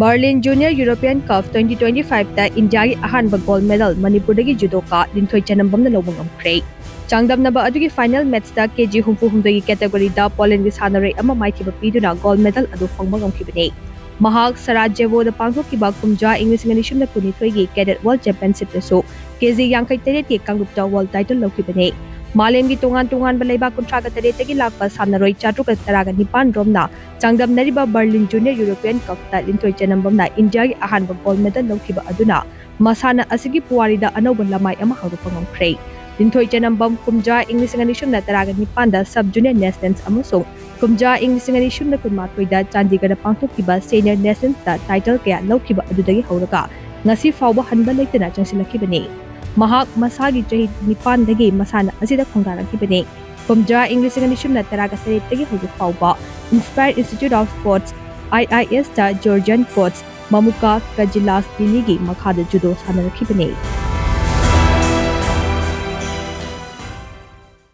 Berlin Junior European Cup 2025 India ki AHANBA gold medal Manipurdagi Judoka Linthoi Chanambam na Louba Ngamkhre. Changdamnaba adugi final match da kg 64 category da Poland gi sanare ama maithiba piduna gold medal adu fangba ngamkhibane. Mahak Sarajevo da pangthokkiba kumja English nganishum na kunithoi gi cadet world championship da so kg 53 ki kanglupta world title laukibane. Malemgi tungan balaiba kuntraga taretagi lakpa sanaroi chatruka taraga nipan romna changdamnariba Berlin Junior European Cup ta Linthoi Chanambamna India gi AHANBA gold medal laukhiba aduna masana asigi puwarida anauba lamai ama haurupa ngamkhre. Linthoi Chanambam kumja English nganishum na taraga nipan da sub junior nations amasung kumja English nganishum na kunmathoi da Chandigarh pangthokkiba senior nations ta title kaya laukhiba adudagi hauraga ngasi fawba hanba leitana changsilakhibane. Mahak masagi chahi nipan dagi masana asida khongdarakibane. Kumja English nganishum na taraga taretagi hauju fawba Inspired Institute of Sports IIS ta Georgian coach Mamuka Kajilas Biligi makhada judo sanarakibane.